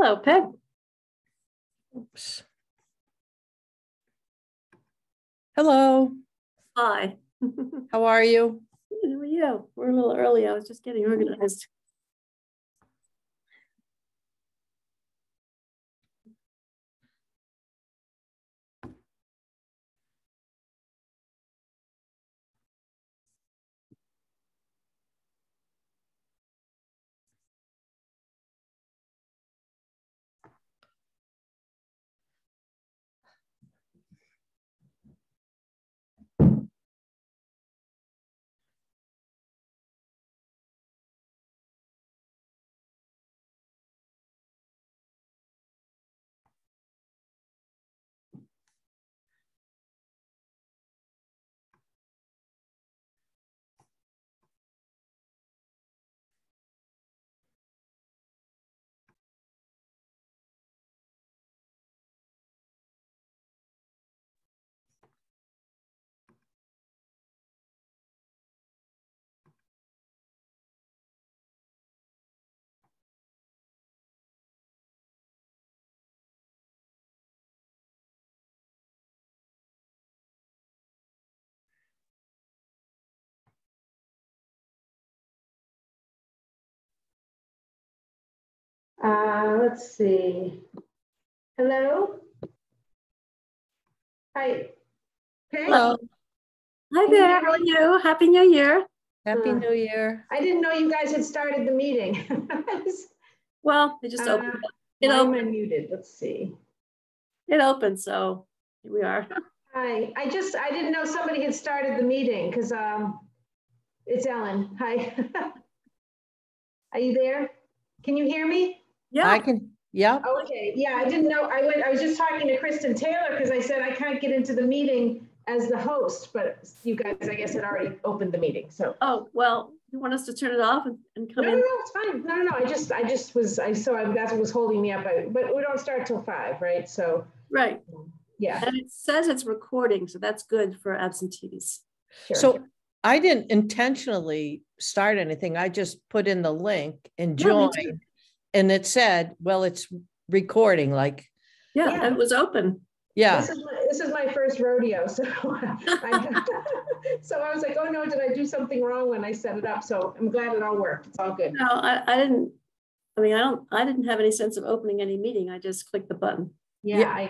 Hello, Peg. Oops. Hello. Hi. How are you? Good, how are you? We're a little early. I was just getting organized. Let's see. Hello? Hi. Okay. Hello. Hi there, how are you? Happy New Year. Happy New Year. I didn't know you guys had started the meeting. Well, it just opened. Why am I muted? Let's see. It opened, so here we are. Hi, I didn't know somebody had started the meeting because it's Ellen. Hi. Are you there? Can you hear me? Yeah. I can, yeah. Okay, yeah, I didn't know. I was just talking to Kristen Taylor because I said I can't get into the meeting as the host, but you guys, I guess, had already opened the meeting. So. Oh, well, you want us to turn it off and come in? No, it's fine. No. That's what was holding me up. But we don't start till 5, right? So. Right. Yeah. And it says it's recording, so that's good for absentees. Sure. So I didn't intentionally start anything. I just put in the link and joined, and it said, well, it's recording, like. Yeah, and it was open. Yeah. This is my first rodeo, so so I was like, oh no, did I do something wrong when I set it up? So I'm glad it all worked. It's all good. No, I didn't. I mean, I didn't have any sense of opening any meeting. I just clicked the button. Yeah.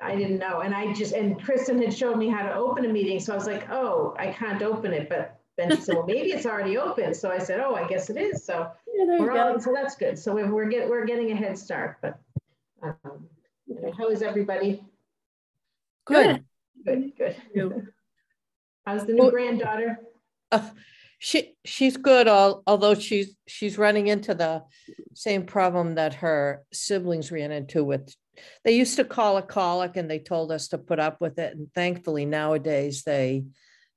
I didn't know, and Kristen had showed me how to open a meeting, so I was like, oh, I can't open it, but then she said, well, maybe it's already open. So I said, oh, I guess it is. So yeah, there you go. So that's good. So we're getting a head start. But how is everybody? Good. Good. How's the new granddaughter? She's good, although she's running into the same problem that her siblings ran into with. They used to call it colic, and they told us to put up with it. And thankfully nowadays they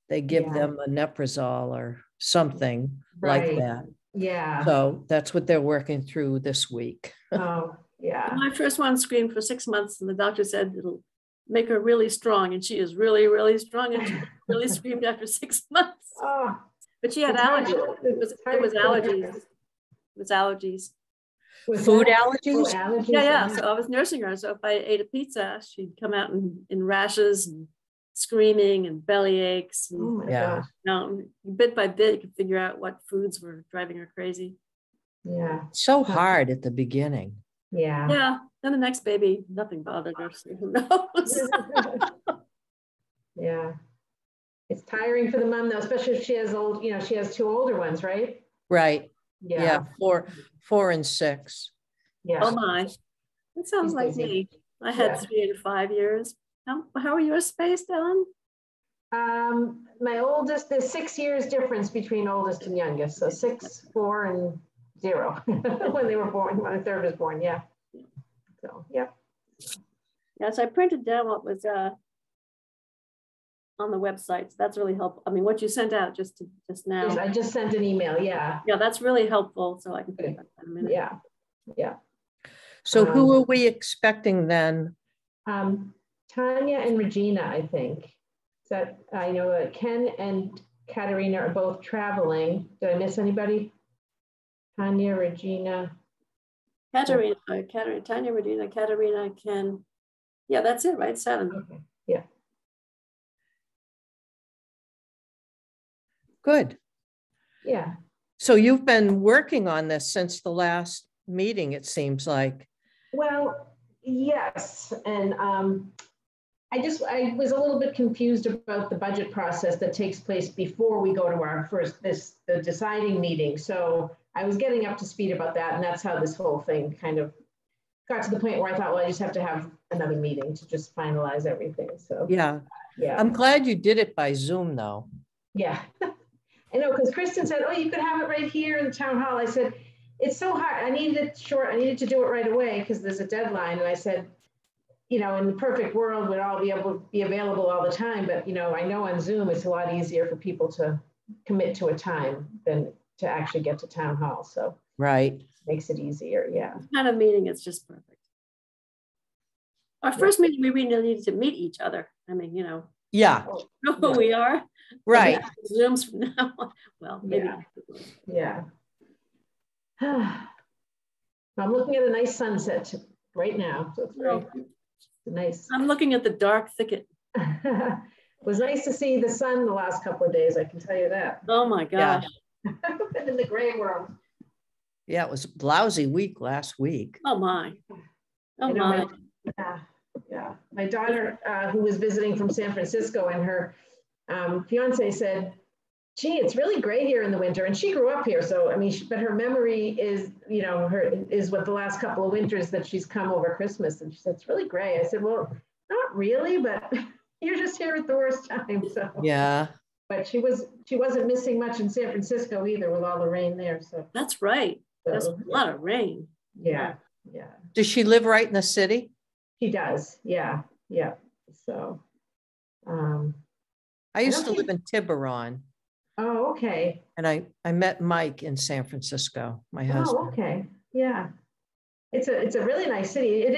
give them a Neprazole or something like that. Yeah. So that's what they're working through this week. Oh, yeah. My first one screamed for 6 months, and the doctor said it'll make her really strong, and she is really, really strong, and she really screamed after 6 months. Oh, but she had allergies. It was allergies. It was allergies. Food allergies? Oh, allergies? Yeah. So I was nursing her. So if I ate a pizza, she'd come out in rashes and screaming and belly aches. And, oh my gosh. No, bit by bit, you could figure out what foods were driving her crazy. Yeah. So hard at the beginning. Yeah. Yeah. Then the next baby, nothing bothered her. So who knows? Yeah. It's tiring for the mom though, especially if she has she has 2 older ones, right? Right. Yeah. 4 and 6. Yeah. Oh my. That sounds like me. I had 3 and 5 years. How are yours spaced, Ellen? My oldest, there's 6 years difference between oldest and youngest. So 6, 4, and 0 when they were born, when the third was born. Yeah. So, yeah. Yeah, so I printed down what was on the website. So that's really helpful. I mean, what you sent out just now. Yes, I just sent an email. Yeah. Yeah, that's really helpful. So I can put that in a minute. Yeah. Yeah. So who are we expecting then? Tanya and Regina, I think. So I know that Ken and Katerina are both traveling. Did I miss anybody? Tanya, Regina. Katerina, Tanya, Regina, Katerina, Ken. Yeah, that's it, right? 7. Okay. Yeah. Good. Yeah. So you've been working on this since the last meeting, it seems like. Well, yes. And I was a little bit confused about the budget process that takes place before we go to our the deciding meeting. So I was getting up to speed about that. And that's how this whole thing kind of got to the point where I thought, well, I just have to have another meeting to just finalize everything. So Yeah. yeah. I'm glad you did it by Zoom though. Yeah. I know, because Kristen said, oh, you could have it right here in the town hall. I said, it's so hard. I needed it short. I needed to do it right away because there's a deadline. And I said, you know, in the perfect world, we'd all be able to be available all the time. But, you know, I know on Zoom, it's a lot easier for people to commit to a time than to actually get to town hall. So right. Makes it easier. Yeah. This kind of meeting, it's just perfect. Our first meeting, we really needed to meet each other. I mean, you know. Yeah. Know who we are. Right. Zooms from now on. Well, maybe. Yeah. I'm looking at a nice sunset right now. So it's very nice. I'm looking at the dark thicket. It was nice to see the sun the last couple of days, I can tell you that. Oh my gosh. Yeah. I've been in the gray world. Yeah, it was a lousy week last week. Oh my. Oh my. Yeah. My daughter, who was visiting from San Francisco, and her fiance said, gee, it's really gray here in the winter. And she grew up here. So, I mean, but her memory is, you know, is what the last couple of winters that she's come over Christmas. And she said, it's really gray. I said, well, not really, but you're just here at the worst time. So, yeah. But she wasn't missing much in San Francisco either with all the rain there. So that's right. That's a lot of rain. Yeah. Yeah. Does she live right in the city? She does. Yeah. Yeah. So, I used to live in Tiburon. Oh, okay. And I met Mike in San Francisco, my husband. Oh, okay. Yeah. It's a really nice city. It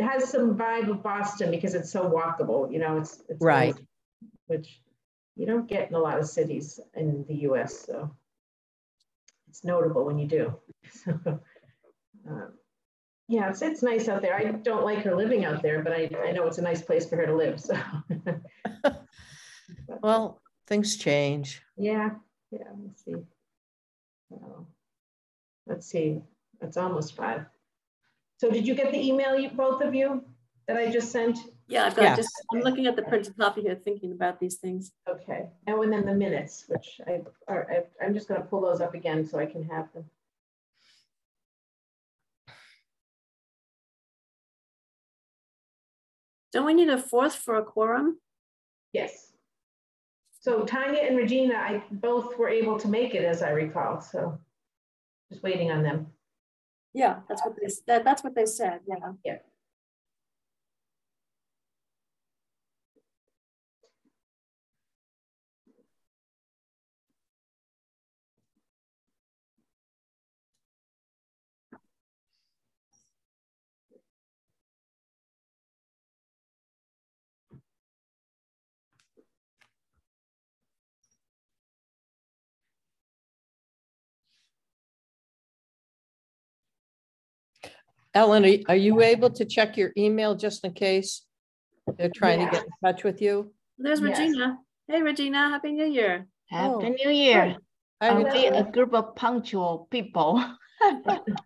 has some vibe of Boston because it's so walkable, you know, it's right. Nice, which you don't get in a lot of cities in the US. So it's notable when you do. So, yeah, it's nice out there. I don't like her living out there, but I know it's a nice place for her to live. So well, things change. Yeah. Let's see. Let's see. It's almost 5. So did you get the email, both of you, that I just sent? Yeah, I've got I'm looking at the printed copy here, thinking about these things. Okay. And then the minutes, which I'm just going to pull those up again so I can have them. Don't we need a 4th for a quorum? Yes. So Tanya and Regina, both were able to make it, as I recall. So just waiting on them. Yeah, that's what they said. Yeah. Yeah. Ellen, are you able to check your email just in case they're trying to get in touch with you? There's Regina. Hey, Regina, Happy New Year. Happy New Year. Are we a group of punctual people?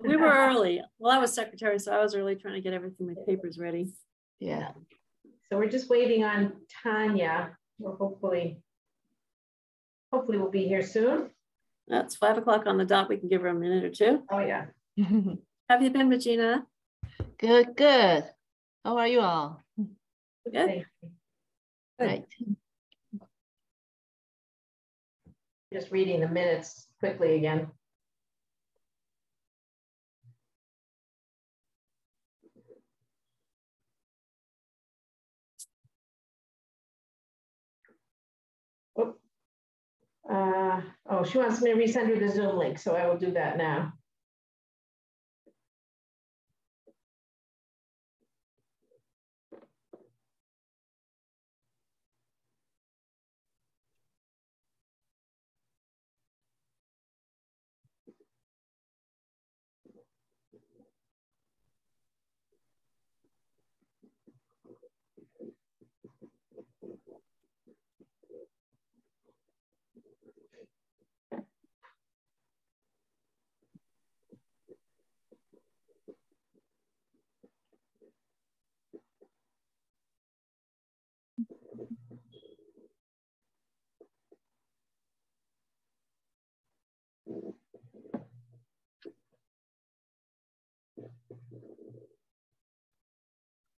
We were early. Well, I was secretary, so I was early trying to get everything, my papers ready. Yeah. So we're just waiting on Tanya. Well, hopefully we'll be here soon. That's 5 o'clock on the dot. We can give her a minute or two. Oh, yeah. Have you been, Regina? Good. How are you all? Good. Right. Just reading the minutes quickly again. She wants me to resend her the Zoom link, so I will do that now.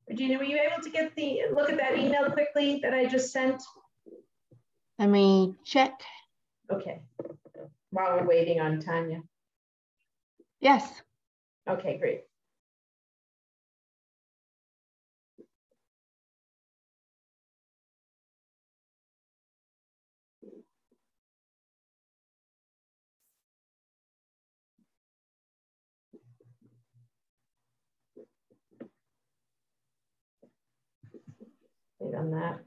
Regina, were you able to get look at that email quickly that I just sent? Let me check. Okay, while we're waiting on Tanya. Yes. Okay, great. Wait on that.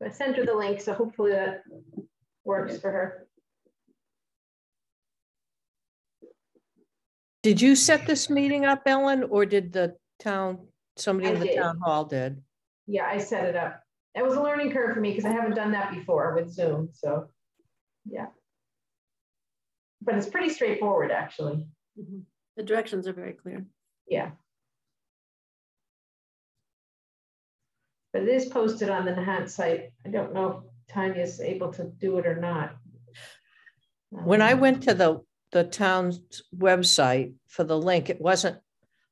I sent her the link, so hopefully that works for her. Did you set this meeting up, Ellen, or did somebody in the did. town hall did? Yeah, I set it up. It was a learning curve for me because I haven't done that before with Zoom. So, yeah. But it's pretty straightforward, actually. Mm-hmm. The directions are very clear. Yeah. But it is posted on the Nahant site. I don't know if Tanya's able to do it or not. When I went to the town's website for the link, it wasn't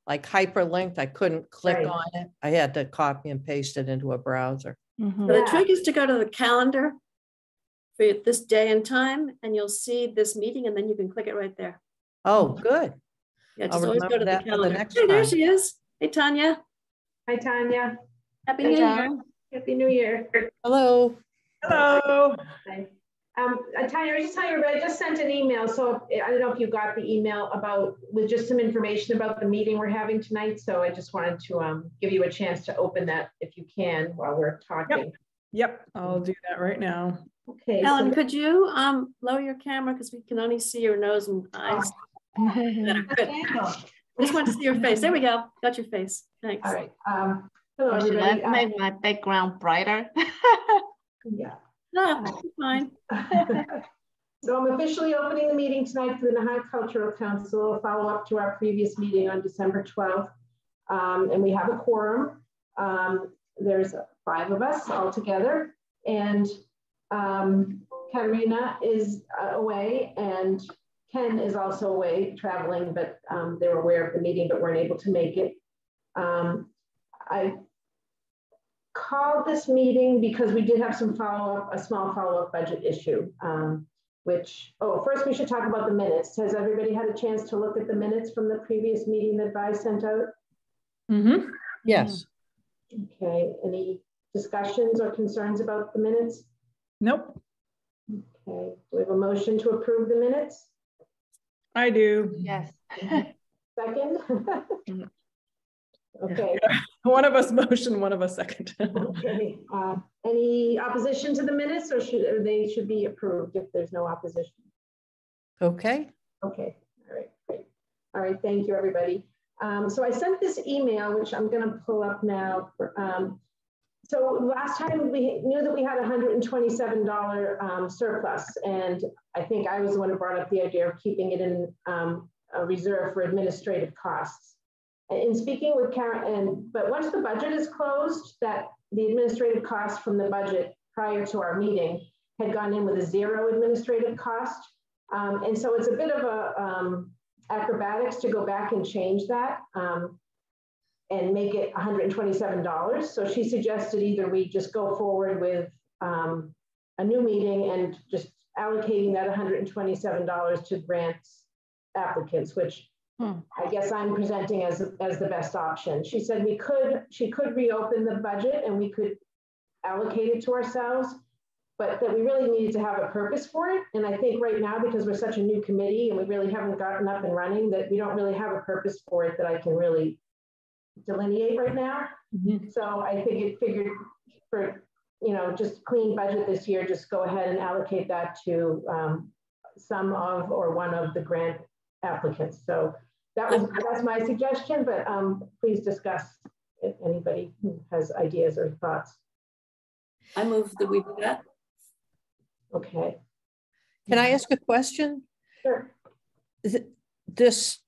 like hyperlinked. I couldn't click Right. on it. I had to copy and paste it into a browser. Mm-hmm. So the trick is to go to the calendar for this day and time, and you'll see this meeting, and then you can click it right there. Oh, good. Yeah, I'll just always go to the remember that for the calendar. next Hey, there time. she is. Hey, Tanya. Hi, Tanya. Happy Hey, New Tanya. Year. Happy New Year. Hello. Hello. Hi. Tanya, I just tell you, I just sent an email. So I don't know if you got the email with just some information about the meeting we're having tonight. So I just wanted to give you a chance to open that if you can while we're talking. Yep, I'll do that right now. Okay. Ellen, could you lower your camera because we can only see your nose and eyes? Better. Good. Just want to see your face. There we go. Got your face. Thanks. All right. Hello, Should everybody. I make my background brighter? Yeah. No, fine. So I'm officially opening the meeting tonight for the Nahant Cultural Council, a follow-up to our previous meeting on December 12th. And we have a quorum. There's 5 of us all together. And Katarina is away, and Ken is also away traveling, but they were aware of the meeting but weren't able to make it. I called this meeting because we did have some a small follow-up budget issue, first we should talk about the minutes. Has everybody had a chance to look at the minutes from the previous meeting that Vi sent out? Mm-hmm. Yes. Okay, any discussions or concerns about the minutes? Nope, Okay, do we have a motion to approve the minutes? I do. Yes. Second? Okay. One of us motion, one of us second. Okay. Any opposition to the minutes, or they should be approved if there's no opposition? Okay. Okay. All right. Great. All right. Thank you, everybody. So I sent this email, which I'm going to pull up now. So last time we knew that we had $127 surplus, and I think I was the one who brought up the idea of keeping it in a reserve for administrative costs. In speaking with Karen, but once the budget is closed, that the administrative cost from the budget prior to our meeting had gone in with a 0 administrative cost. And so it's a bit of a acrobatics to go back and change that and make it $127. So she suggested either we just go forward with a new meeting and just allocating that $127 to grants applicants, which I guess I'm presenting as the best option. She said she could reopen the budget and we could allocate it to ourselves, but that we really needed to have a purpose for it. And I think right now, because we're such a new committee and we really haven't gotten up and running, that we don't really have a purpose for it that I can really delineate right now. Mm-hmm. So I figured for, just clean budget this year, just go ahead and allocate that to some of or one of the grant applicants. So that's my suggestion, but please discuss if anybody has ideas or thoughts. I move that we do that. Okay. Can I ask a question? Sure. Is it this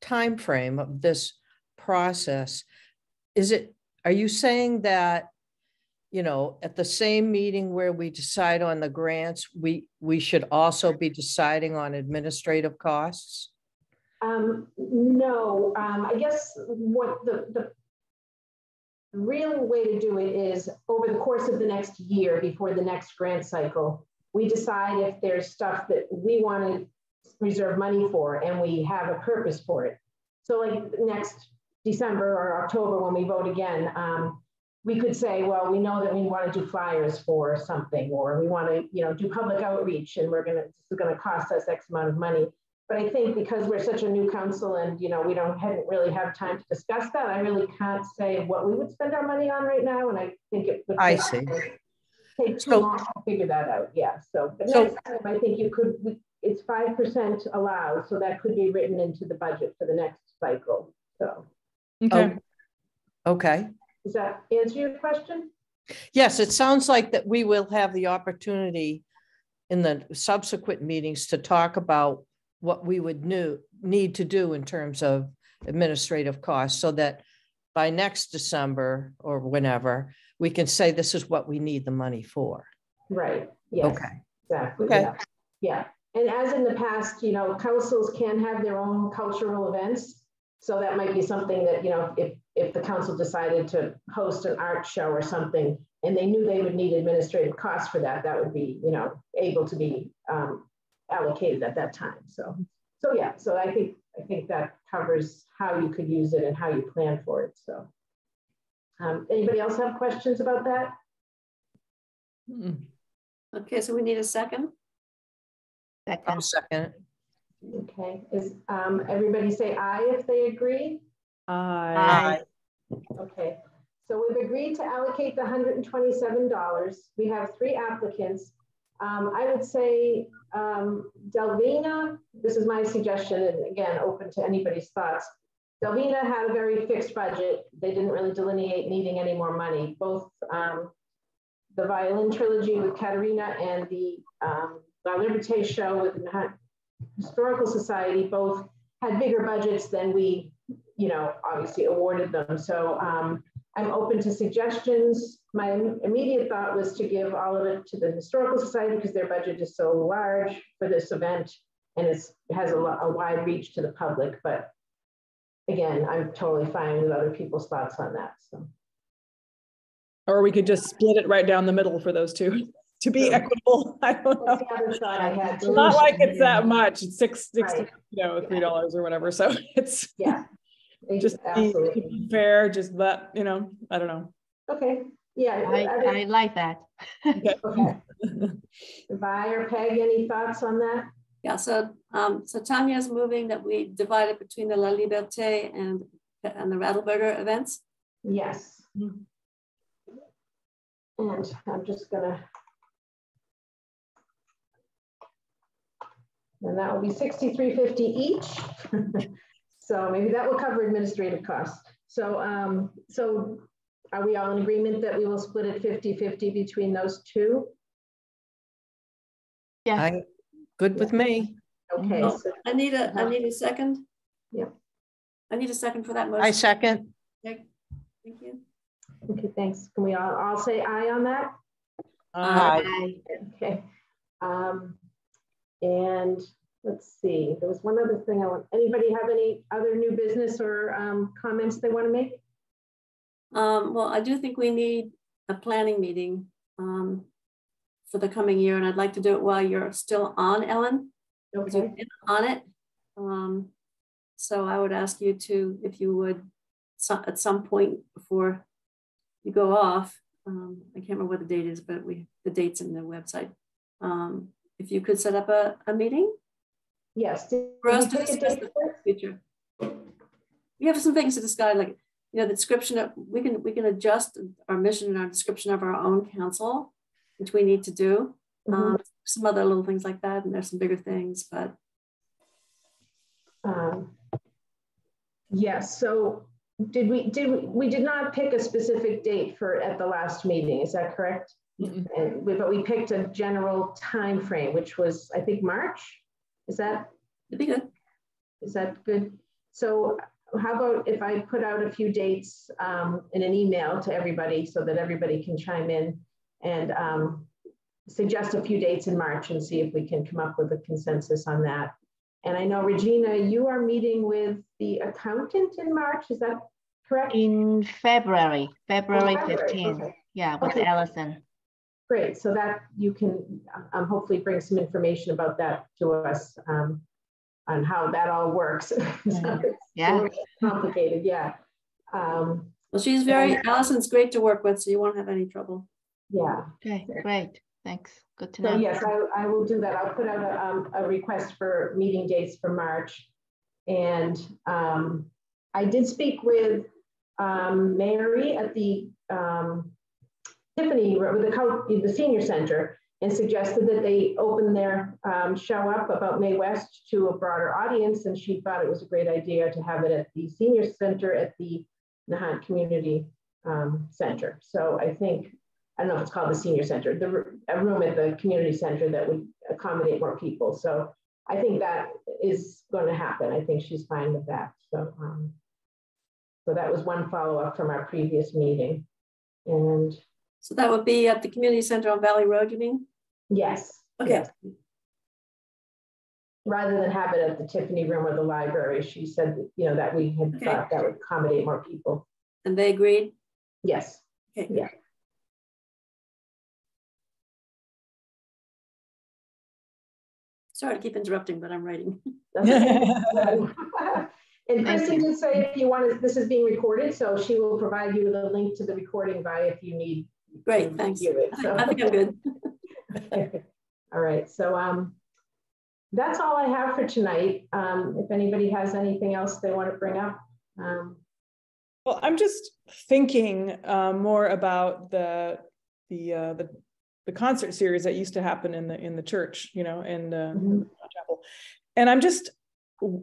time frame of this process, are you saying that, you know, at the same meeting where we decide on the grants, we should also be deciding on administrative costs? No, I guess what the real way to do it is over the course of the next year before the next grant cycle, we decide if there's stuff that we want to reserve money for and we have a purpose for it. So like next December or October when we vote again, we could say, well, we know that we want to do flyers for something, or we want to, you know, do public outreach, and this is going to cost us X amount of money. But I think because we're such a new council and, you know, we hadn't really have time to discuss that, I really can't say what we would spend our money on right now. And I think it would take too long to figure that out. Yeah. So, but next time I think you could, it's 5% allowed. So that could be written into the budget for the next cycle. So. Okay. Okay. Does that answer your question? Yes, it sounds like that we will have the opportunity in the subsequent meetings to talk about what we would need to do in terms of administrative costs, so that by next December or whenever, we can say this is what we need the money for. Right. Yes. Okay. Exactly. Okay. Yeah. Yeah. And as in the past, you know, councils can have their own cultural events. So that might be something that, you know, if the council decided to host an art show or something, and they knew they would need administrative costs for that, that would be, you know, able to be allocated at that time. So yeah, so I think that covers how you could use it and how you plan for it. So anybody else have questions about that? Okay, so we need a second. I'll second. Okay, is everybody say aye if they agree? Aye. Okay, so we've agreed to allocate the $127. We have 3 applicants. I would say Delvina, this is my suggestion, and again, open to anybody's thoughts. Delvina had a very fixed budget. They didn't really delineate needing any more money. Both the violin trilogy with Katerina and the La Liberté show with the Historical Society both had bigger budgets than we, you know, obviously awarded them. So I'm open to suggestions. My immediate thought was to give all of it to the Historical Society because their budget is so large for this event, and it has a wide reach to the public. But again, I'm totally fine with other people's thoughts on that. So. Or we could just split it right down the middle for those two to be equitable. I don't know. That's the other thought I had. It's not like it's that much. It's $6, right. you know, $3 or whatever. So it's just to be fair. Just let, you know, I don't know. Okay. Yeah, I like that. Okay. Okay. Vi or Peg, any thoughts on that? Yeah, so Tanya is moving that we divide it between the La Liberté and the Rattleburger events. Yes. And I'm just gonna, and that will be $63.50 each. So maybe that will cover administrative costs. So so are we all in agreement that we will split it 50-50 between those two? Yeah. Good with me. Okay. Oh, so, I need a second. Yeah. I need a second for that motion. I second. Okay. Thank you. okay, thanks. Can we all say aye on that? Aye. Okay. And let's see, there was one other thing I want. Anybody have any other new business or comments they want to make? Well, I do think we need a planning meeting for the coming year, and I'd like to do it while you're still on, Ellen. Okay. You've been on it. So I would ask you to, if you would, at some point before you go off, I can't remember what the date is, but the date's in the website. If you could set up a meeting. Yes. For us to discuss the future. We have some things to discuss, like, you know, the description of, we can adjust our mission and our description of our own council, which we need to do. Some other little things like that, and there's some bigger things, but. Yes, so we did not pick a specific date for at the last meeting, is that correct? But we picked a general time frame, which was, I think, March. Is that? It'd be good. Is that good? So how about if I put out a few dates in an email to everybody so that everybody can chime in and suggest a few dates in March and see if we can come up with a consensus on that. And I know, Regina, you are meeting with the accountant in March, is that correct? In February 15th. Okay. Yeah, with Allison. Great, so that you can hopefully bring some information about that to us on how that all works. So yeah. Complicated, yeah. Well, she's Allison's great to work with, so you won't have any trouble. Yeah. Okay, great. Thanks. Good to know. So yes, I will do that. I'll put out a request for meeting dates for March. And I did speak with Mary at the Tiffany, with the senior center, and suggested that they open their show up about May West to a broader audience. And she thought it was a great idea to have it at the senior center at the Nahant Community Center. So I think, I don't know if it's called the senior center, a room at the community center that would accommodate more people. So I think that is going to happen. I think she's fine with that. So, so that was one follow-up from our previous meeting. And so that would be at the community center on Valley Road, you mean? yes. Okay. Yes. Rather than have it at the Tiffany room or the library, she said, that we had thought that would accommodate more people. And they agreed? Yes. Okay. Yeah. Sorry to keep interrupting, but I'm writing. And Kristen did say, if you want, this is being recorded, so she will provide you the link to the recording if you need. Great, thanks. It, so. I think I'm good. All right, so that's all I have for tonight. If anybody has anything else they want to bring up. Well, I'm just thinking more about the concert series that used to happen in the church, in the chapel, and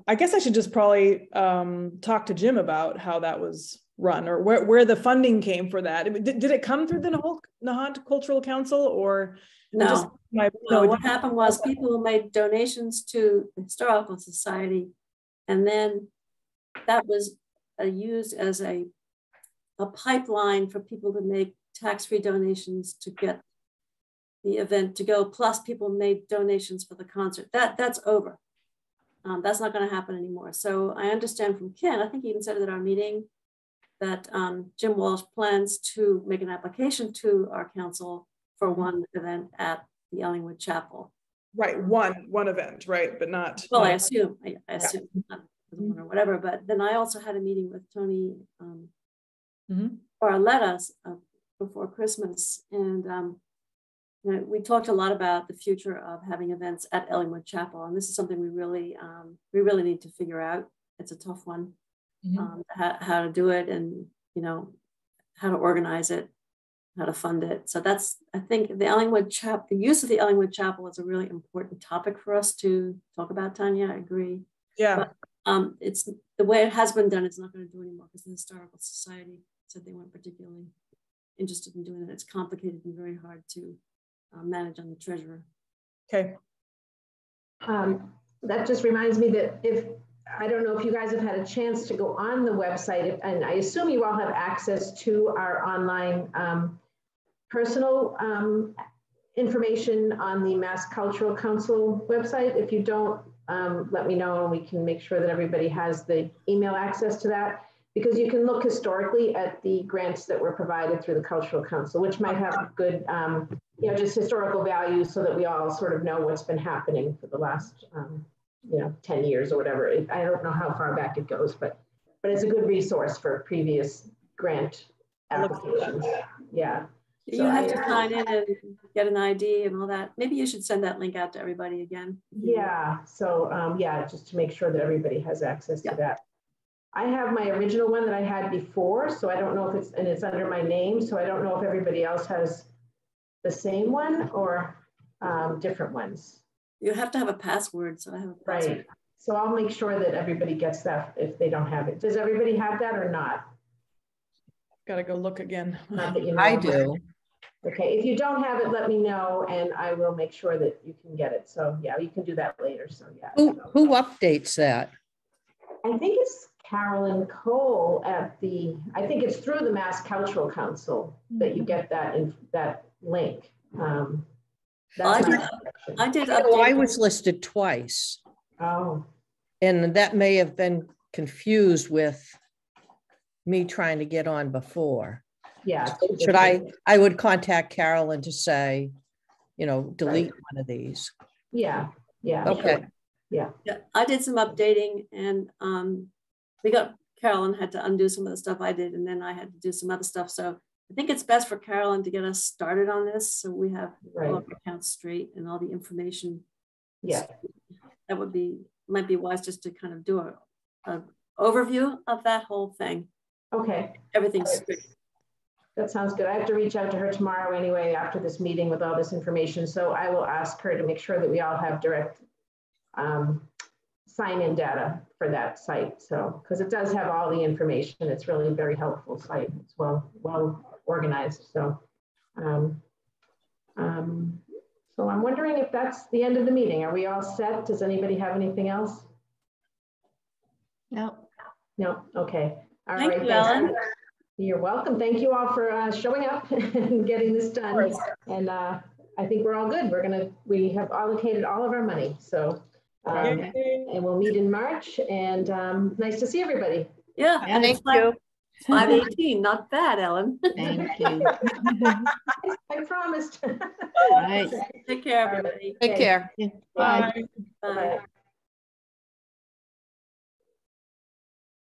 I guess I should just probably talk to Jim about how that was run, or where the funding came for that. Did it come through the Nahant Cultural Council, or no? No, what happened was people made donations to the Historical Society, and then that was used as a pipeline for people to make tax-free donations to get the event to go. Plus, people made donations for the concert. That's over. That's not going to happen anymore. So I understand from Ken, I think he even said it at our meeting, that Jim Walsh plans to make an application to our council for one event at the Ellingwood Chapel. Right, one event, right, but not. Well, I assume, not or whatever. But then I also had a meeting with Tony Barletta before Christmas, and we talked a lot about the future of having events at Ellingwood Chapel, and this is something we really need to figure out. It's a tough one, how to do it, and how to organize it, how to fund it. So that's, I think, the use of the Ellingwood Chapel is a really important topic for us to talk about. Tanya, I agree. Yeah. But, it's the way it has been done. It's not going to do anymore because the Historical Society said they weren't particularly interested in doing it. It's complicated and very hard to manage on the treasurer. Okay. That just reminds me that I don't know if you guys have had a chance to go on the website, and I assume you all have access to our online personal information on the Mass Cultural Council website. If you don't, let me know and we can make sure that everybody has the email access to that, because you can look historically at the grants that were provided through the Cultural Council, which might have good, just historical value, so that we all sort of know what's been happening for the last 10 years or whatever. I don't know how far back it goes, but it's a good resource for previous grant applications. Yeah. You have to sign in and get an ID and all that. Maybe you should send that link out to everybody again. Yeah. So just to make sure that everybody has access to that. I have my original one that I had before, so I don't know if it's under my name. So I don't know if everybody else has the same one or different ones. You have to have a password, so I have a password. Right. So I'll make sure that everybody gets that if they don't have it. Does everybody have that or not? Gotta go look again. Not that you know I do. Okay, if you don't have it, let me know and I will make sure that you can get it. So yeah, you can do that later. So yeah. Who updates that? I think it's Carolyn Cole at I think it's through the Mass Cultural Council that you get that link. That's I did Oh, I update. was listed twice. Oh. And that may have been confused with me trying to get on before. Yeah. Should I would contact Carolyn to say, you know, delete one of these. Yeah. Yeah. Okay. Sure. Yeah. Yeah, I did some updating and Carolyn had to undo some of the stuff I did and then I had to do some other stuff. So I think it's best for Carolyn to get us started on this so we have all of the accounts straight and all the information. Yeah. That might be wise just to kind of do a overview of that whole thing. Okay. Everything's straight. That sounds good. I have to reach out to her tomorrow anyway after this meeting with all this information. So I will ask her to make sure that we all have direct sign-in data for that site. So, because it does have all the information. It's really a very helpful site. It's well organized. So, so I'm wondering if that's the end of the meeting. Are we all set? Does anybody have anything else? No. No. Okay. All Thank right. you, Ellen. You're welcome. Thank you all for showing up and getting this done. And I think we're all good. We have allocated all of our money. So, and we'll meet in March. And nice to see everybody. Yeah, And thank you. 5:18, not bad, Ellen. Thank you. I promised. Right. Take care, everybody. Take care. Bye. Bye.